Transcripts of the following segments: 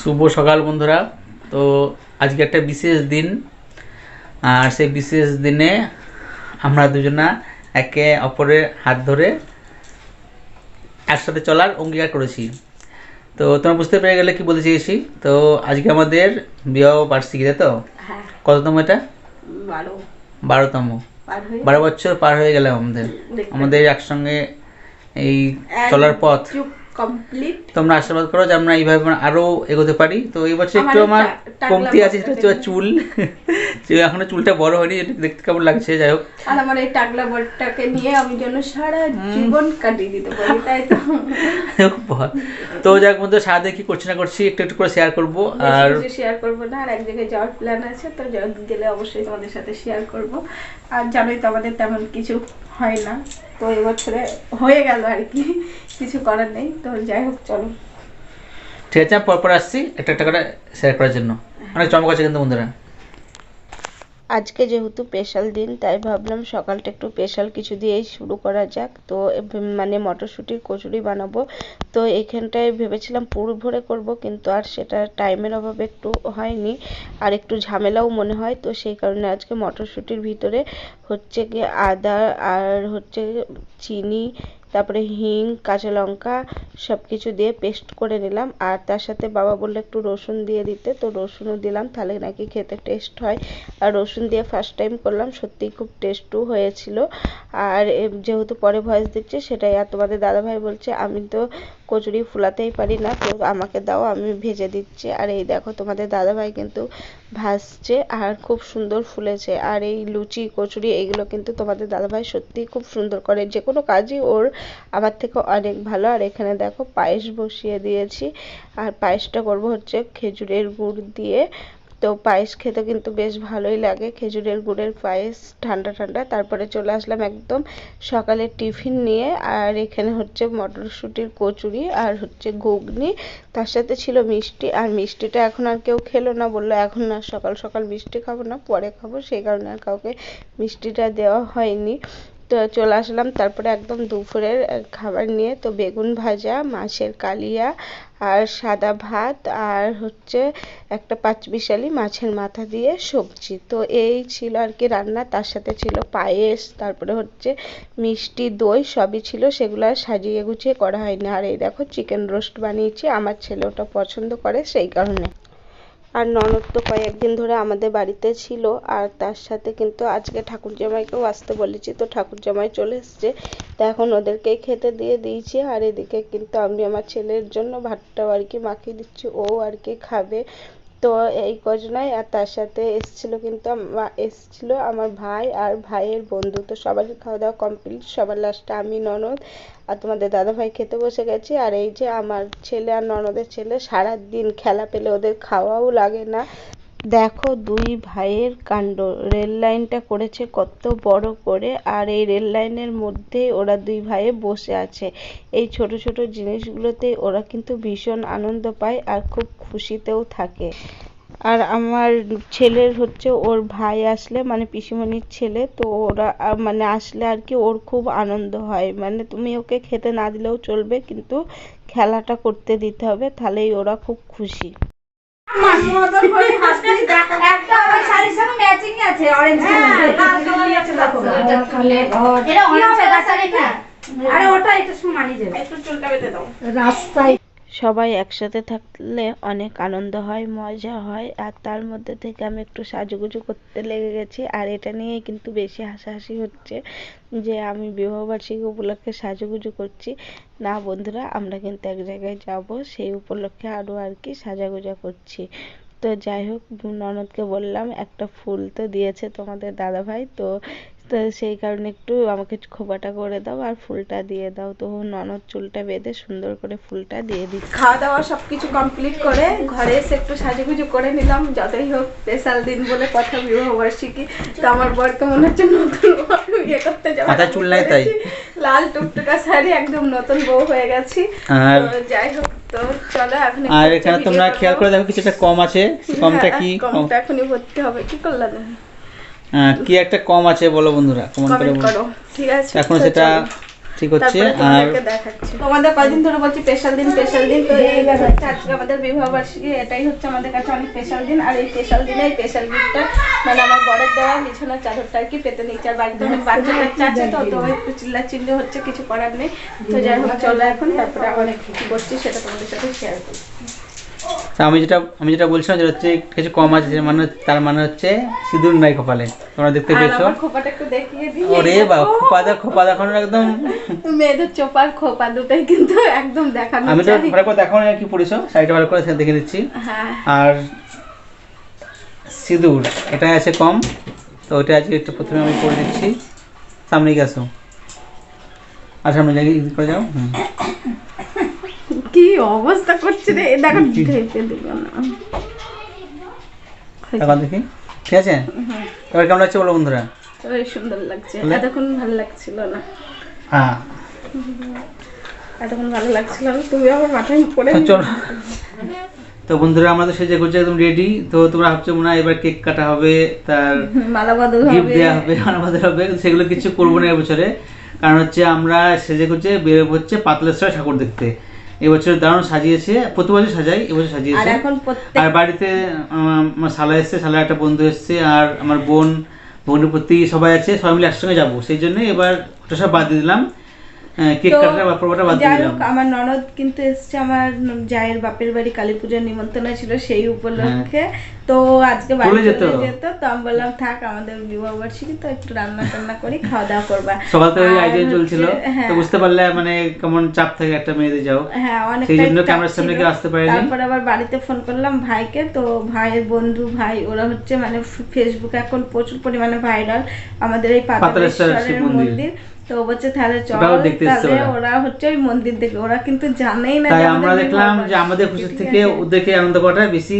শুভ সকাল বন্ধুরা। তো আজকে একটা বিশেষ দিন, আর সেই বিশেষ দিনে আমরা দুজনা একে অপরের হাত ধরে একসাথে চলার অঙ্গীকার করেছি। তো তোমরা বুঝতে পেরে গেলে কি বলতে চেয়েছি। তো আজকে আমাদের বিবাহ বার্ষিকী, তাই তো? কততম এটা? 12তম। 12 বছর পার হয়ে গেল আমাদের একসঙ্গে এই চলার পথ কমপ্লিট। তোমরা আশীর্বাদ করো যে আমরা এইভাবে আরো এগোতে পারি। তো এই বছর একটু আমার কমতি আছে, সেটা হচ্ছে চুল। এখনো চুলটা বড় হয়নি, দেখতে কেমন লাগছে। যাই হোক, আর আমার এই টাকলা বড়টাকে নিয়ে আমি যেন সারা জীবন কাটিয়ে দিতে পারি, তাই তো? তো যাক বন্ধু, সারাদিন কি করছি না করছি একটু একটু করে শেয়ার করবো। আর শেয়ার করবো না, আর এক জায়গায় যাওয়ার প্ল্যান আছে, তো গেলে অবশ্যই তোমাদের সাথে শেয়ার করব। আর জানোই তো আমাদের তেমন কিছু হয় না, তো এবছরে হয়ে গেল আর কি, কিছু করার নেই। তো যাই হোক, চলো ঠিক আছে, পরপর আসছি একটা একটা করে শেয়ার করার জন্য। অনেক চমক আছে কিন্তু বন্ধুরা। আজকে যেহেতু স্পেশাল দিন, তাই ভাবলাম সকালটা একটু স্পেশাল কিছু দিয়েই শুরু করা যাক। তো মানে মটরশুঁটির কচুরি বানাবো। তো এইখানটায় ভেবেছিলাম পুর ভরে করব, কিন্তু আর সেটা টাইমের অভাবে একটু হয়নি, আর একটু ঝামেলাও মনে হয়। তো সেই কারণে আজকে মটরশুঁটির ভিতরে হচ্ছে গিয়ে আদা আর হচ্ছে চিনি, তারপরে হিং, কাঁচা লঙ্কা সব কিছু দিয়ে পেস্ট করে নিলাম। আর তার সাথে বাবা বললো একটু রসুন দিয়ে দিতে, তো রসুনও দিলাম, তাহলে নাকি খেতে টেস্ট হয়। আর রসুন দিয়ে ফার্স্ট টাইম করলাম, সত্যিই খুব টেস্টও হয়েছিল। আর যেহেতু পরে ভয়েস দিচ্ছি সেটাই, আর তোমাদের দাদাভাই বলছে আমি তো কচুরি ফুলাতেই পারি না, তো আমাকে দাও, আমি ভেজে দিচ্ছি। আর এই দেখো, তোমাদের দাদাভাই কিন্তু ভাজছে আর খুব সুন্দর ফুলেছে। আর এই লুচি কচুরি এইগুলো কিন্তু তোমাদের দাদাভাই সত্যিই খুব সুন্দর করে, যে কোনো কাজই ওর আমার থেকে অনেক ভালো। আর এখানে দেখো পায়েস বসিয়ে দিয়েছি, আর পায়েসটা করব হচ্ছে খেজুরের গুড় দিয়ে। তো পায়েস খেতে কিন্তু বেশ ভালোই লাগে, খেজুরের গুড়ের পায়েস ঠান্ডা ঠান্ডা। তারপরে চলে আসলাম একদম সকালের টিফিন নিয়ে, আর এখানে হচ্ছে মটরশুঁটির কচুরি আর হচ্ছে ঘুগনি, তার সাথে ছিল মিষ্টি। আর মিষ্টিটা এখন আর কেউ খেলো না, বললো এখন না, সকাল সকাল মিষ্টি খাবো না, পরে খাবো, সেই কারণে আর কাউকে মিষ্টিটা দেওয়া হয়নি। তো চলে আসলাম তারপরে একদম দুপুরের খাবার নিয়ে। তো বেগুন ভাজা, মাছের কালিয়া, আর সাদা ভাত, আর হচ্ছে একটা পাঁচমিশালি মাছের মাথা দিয়ে সবজি। তো এই ছিল আর কি রান্না, তার সাথে ছিল পায়েস, তারপরে হচ্ছে মিষ্টি, দই সবই ছিল, সেগুলো আর সাজিয়ে গুছিয়ে করা হয়নি। আর এই দেখো চিকেন রোস্ট বানিয়েছি, আমার ছেলে ওটা পছন্দ করে, সেই কারণে। আর ননদ তো কয়েকদিন ধরে আমাদের বাড়িতে ছিল, আর তার সাথে কিন্তু আজকে ঠাকুর জামাইকেও আসতে বলেছি, তো ঠাকুর জামাই চলে এসছে। তো এখন ওদেরকেই খেতে দিয়ে দিয়েছি। আর এদিকে কিন্তু আমি আমার ছেলের জন্য ভাতটাও আর কি মাখিয়ে দিচ্ছি, ও আর কি খাবে। তো এই কজনাই, আর তার সাথে এসছিল কিন্তু এসছিল আমার ভাই আর ভাইয়ের বন্ধু। তো সবারই খাওয়া দাওয়া কমপ্লিট, সবার লাস্টে আমি, ননদ আর তোমাদের দাদাভাই খেতে বসে গেছি। আর এই যে আমার ছেলে আর ননদের ছেলে সারাদিন খেলা পেলে ওদের খাওয়াও লাগে না। দেখো দুই ভাইয়ের কাণ্ড, রেল লাইনটা করেছে কত বড় করে, আর এই রেল লাইনের মধ্যে ওরা দুই ভাইয়ে বসে আছে। এই ছোট ছোট জিনিসগুলোতে ওরা কিন্তু ভীষণ আনন্দ পায় আর খুব খুশিতেও থাকে। আর আমার ছেলের হচ্ছে ওর ভাই আসলে, মানে পিসিমণির ছেলে, তো ওরা মানে আসলে আর কি ওর খুব আনন্দ হয়। মানে তুমি ওকে খেতে না দিলেও চলবে, কিন্তু খেলাটা করতে দিতে হবে, তাহলেই ওরা খুব খুশি। রাস্তায় সবাই একসাথে থাকলে অনেক আনন্দ হয়, মজা হয়। আর তার মধ্যে থেকে আমি একটু সাজুগুজু করতে লেগে গেছি, আর এটা নিয়েই কিন্তু বেশি হাসাহাসি হচ্ছে যে আমি বিবাহবার্ষিকী উপলক্ষে সাজুগুজু করছি। না বন্ধুরা, আমরা কিন্তু এক জায়গায় যাব, সেই উপলক্ষে আরও আর কি সাজাগোজা করছি। তো যাই হোক, ননদকে বললাম একটা ফুল তো দিয়েছে তোমাদের দাদাভাই, তো তো সেই কারণে একটু আমাকে খোঁপাটা করে দাও আর ফুলটা দিয়ে দাও। তো ননদ চুলটা বেঁধে সুন্দর করে ফুলটা দিয়ে দিই। খাওয়া দাওয়া সবকিছু কমপ্লিট করে ঘরে এসে একটু সাজুগুজু করে নিলাম। যতই হোক স্পেশাল দিন বলে কথা, বিবাহবার্ষিকী। তো আমার বরকে মনে হচ্ছে নতুন বিয়ে করতে যাবো, মাথায় চুল নাই তাই লাল টুকটুকা শাড়ি, একদম নতুন বউ হয়ে গেছি। যাই হোক, তো চলো এখন। আর এখানে তোমরা খেয়াল করে দেখো কিছু একটা কম আছে, কমটা কি? কমটা এখনই ভর্তি হবে, কি করলাম কি একটা কম আছে বলো বন্ধুরা, কমেন্ট করে বলো। ঠিক আছে, এখন সেটা ঠিক হচ্ছে। তারপরে আর তোমাদেরকে দেখাচ্ছি। তোমাদের কয়দিন ধরে বলছি স্পেশাল দিন স্পেশাল দিন, তো এই হচ্ছে আজকে আমাদের বিবাহ বার্ষিকী, এটাই হচ্ছে আমাদের কাছে অনেক স্পেশাল দিন। আর এই স্পেশাল দিনে এই স্পেশাল গিফটটা মানে আমার বরের দেওয়া বিছানার চাদরটা আর কি পেতে নিচ্ছে। আর বাড়িতে অনেক বাচ্চা কাচ্চা আছে, তো তো একটু চিল্লা চিল্লি হচ্ছে, কিছু করার নেই। তো যাই হোক চলো এখন, তারপরে আবার কি করছি সেটা তোমাদের সাথে শেয়ার করবো। তা আমি যেটা বলছিলাম যেটা হচ্ছে কিছু কম আছে, যে মানে তার মানে হচ্ছে সিঁদুর নাই কপালে, তোমরা দেখতে আর পেয়েছো। আমার খোপাটা একটু দেখিয়ে দিই। ওরে বাবা, খোপা দেখানোর একদম। মেয়েদের চোপার খোপা দুটাই কিন্তু একদম দেখানো আমি তো চাই। ভালো করে দেখানো কি পড়েছো, শাড়িটা ভালো করে দেখে দিচ্ছি। হ্যাঁ আর সিঁদুর এটা আছে কম, তো ওইটা আজকে একটু প্রথমে আমি করে দিচ্ছি। সামনে গেছো, আর সামনে জায়গায় করে যাও। কি অবস্থা করছে রে, দেখো ঢেপে দেব না। এখন দেখি, ঠিক আছে। এবার কেমন লাগছে বলো বন্ধুরা? ওই সুন্দর লাগছে, এতক্ষণ ভালো লাগছিল না। হ্যাঁ এতক্ষণ ভালো লাগছিল না, তুমি আমার মাথায় পড়ে। চলো, তো বন্ধুরা আমাদের সেজে গুজে একদম রেডি। তো তোমরা ভাবছো মনে হয় এবার কেক কাটা হবে, তার মালা বদল গিফট হবে, দেওয়া হবে, আমাদের হবে, সেগুলো কিছু করবো না এবছরে। কারণ হচ্ছে আমরা সেজে গুজে বের হচ্ছে পাতলেশ্বর ঠাকুর দেখতে। এবছর দারুণ সাজিয়েছে, প্রতি বছর সাজাই, এবছর আর সাজিয়েছে। এখন প্রত্যেক আর বাড়িতে আমার শালা এসছে, শালার একটা বন্ধু এসছে, আর আমার বোন ভগ্নিপতি সবাই আছে, সবাই মিলে একসঙ্গে যাবো। সেই জন্য এবার ওটা সব বাদ দিয়ে দিলাম, কেক তো কাটার ব্যাপারটা বাদ দিয়ে যাই দিলাম। হোক, আমার ননদ কিন্তু এসছে, আমার জায়ের বাপের বাড়ি কালী পূজার নিমন্ত্রণ ছিল সেই উপলক্ষে। তো আজকে বাড়ি চলে চলে যেত। যেত, তো আমি বললাম থাক, আমাদের বিবাহ বার্ষিকী তো একটু রান্না টান্না করি, খাওয়া দাওয়া করবা। সকাল থেকে আর আয়োজন চলছিল, হ্যাঁ তো বুঝতে পারলে মানে কেমন চাপ থাকে একটা মেয়েদের যাও। হ্যাঁ সেই অনেকটাই জন্য চাপ ক্যামেরার সামনে ছিল। কেউ আসতে পারেনি। তারপর আবার বাড়িতে ফোন করলাম ভাইকে, তো ভাইয়ের বন্ধু ভাই ওরা হচ্ছে মানে ফেসবুকে এখন প্রচুর পরিমাণে ভাইরাল আমাদের এই পাতালেশ্বরের মন্দির। তো বলছে তাহলে চল, ওটাও দেখতে এসছে তাহলে ওরা। ওরা হচ্ছে ওই মন্দির দেখে, ওরা কিন্তু জানেই না তাই যে আমরা আমাদের দেখলাম বিবাহ যে আমাদের খুশি বার্ষিকী, থেকে ঠিক আছে? ওদেরকে আনন্দ করাটা বেশি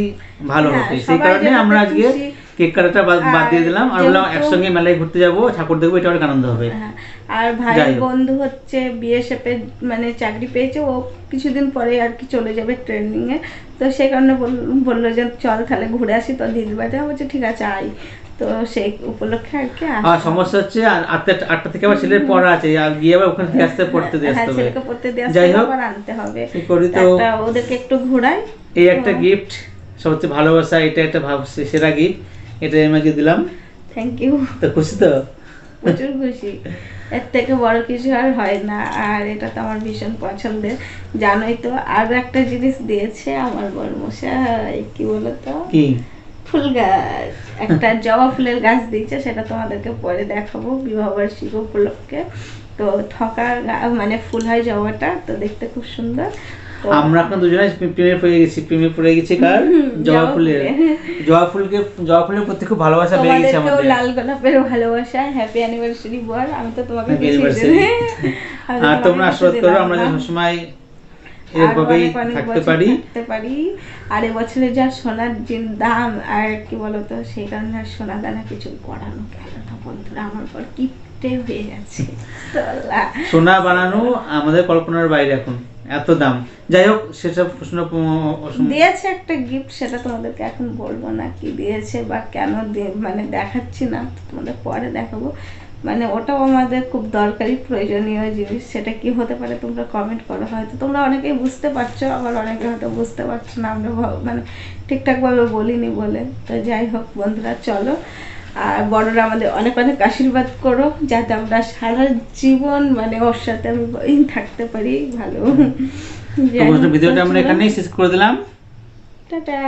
ভালো হ্যাঁ, হবে, সেই সবাই কারণে যেটাতে আমরা আজকে খুশি। কেক কাটাটা বাদ দিয়ে দিলাম। আর বললাম যেহেতু- একসঙ্গে মেলায় ঘুরতে যাবো, ঠাকুর দেখবো, এটা অনেক আনন্দ হবে। হ্যাঁ, আর যাই ভাইয়ের হোক। বন্ধু হচ্ছে বিএসএফ এ মানে চাকরি পেয়েছে, ও কিছুদিন পরে আর কি চলে যাবে ট্রেনিং এ। তো সেই কারণে বললো যে চল তাহলে ঘুরে আসি তো দিদির বাড়িতে। আমি বলছি ঠিক আছে আই, তো সেই উপলক্ষে আর কি আসলাম। আর সমস্যা হচ্ছে আটটা থেকে আবার ছেলের পড়া আছে, আর গিয়ে আবার ওখানে থেকে আসতে পড়তে দিয়ে হ্যাঁ আসতে হবে। ছেলেকে পড়তে দিয়ে আসতে যাই হবে, হোক, আবার আনতে হবে। কি করি তো, একটা ওদেরকে একটু ঘোরাই। এই একটা গিফট, সবচেয়ে ভালোবাসা, এটা একটা সেরা গিফট, এটা আমাকে দিলাম। থ্যাংক ইউ, তো খুশি তো? প্রচুর খুশি, এর থেকে বড় কিছু আর হয় না। আর এটা তো আমার ভীষণ পছন্দের, জানোই তো। আরো একটা জিনিস দিয়েছে আমার বড়মশাই, কি বলতো, কি? ফুল গাছ, একটা জবা ফুলের গাছ দিয়েছে, সেটা তোমাদেরকে পরে দেখাবো বিবাহ বার্ষিকী উপলক্ষে। তো মানে ফুল হয় জবাটা, তো দেখতে খুব সুন্দর। তো আমরা এখন দুজনে প্রেমে পড়ে গেছি কার? জবা ফুলের। জবা ফুলের প্রতি খুব ভালোবাসা বেড়ে গেছে তোমাদেরকেও আমাদের। লাল গোলাপের ভালোবাসা, হ্যাপি অ্যানিভার্সারি বল। আমি তো তোমাকে Happy কিছু anniversary। দিইনি। আমি তো আর তোমাকে তোমরা কিছু আশীর্বাদ করো, দিলাম আমরা না। যেন সবসময় আর এরকমভাবেই অনেক থাকতে বছর পারি। থাকতে পারি। আর এবছরে যা সোনার যে দাম, আর কি বলতো, সেই কারণে আর সোনা দানা কিছু পড়ানো গেল না বন্ধুরা, আমার পর কিপটে হয়ে গেছে। সোনা বানানো আমাদের কল্পনার বাইরে এখন, এত দাম। যাই হোক, সেসব প্রশ্ন দিয়েছে একটা গিফট, সেটা তোমাদেরকে এখন বলবো না কি দিয়েছে বা কেন মানে দেখাচ্ছি না, তোমাদের পরে দেখাবো। মানে ওটাও আমাদের খুব দরকারি প্রয়োজনীয় জিনিস, সেটা কি হতে পারে তোমরা কমেন্ট করো। হয়তো তোমরা অনেকেই বুঝতে পারছো, আবার অনেকে হয়তো বুঝতে পারছো না, আমরা মানে ঠিকঠাকভাবে বলিনি বলে। তো যাই হোক বন্ধুরা চলো, আর বড়রা আমাদের অনেক অনেক আশীর্বাদ করো, যাতে আমরা সারা জীবন মানে ওর সাথে আমি থাকতে পারি ভালো। ভিডিওটা আমরা এখানেই শেষ করে দিলাম। টাটা।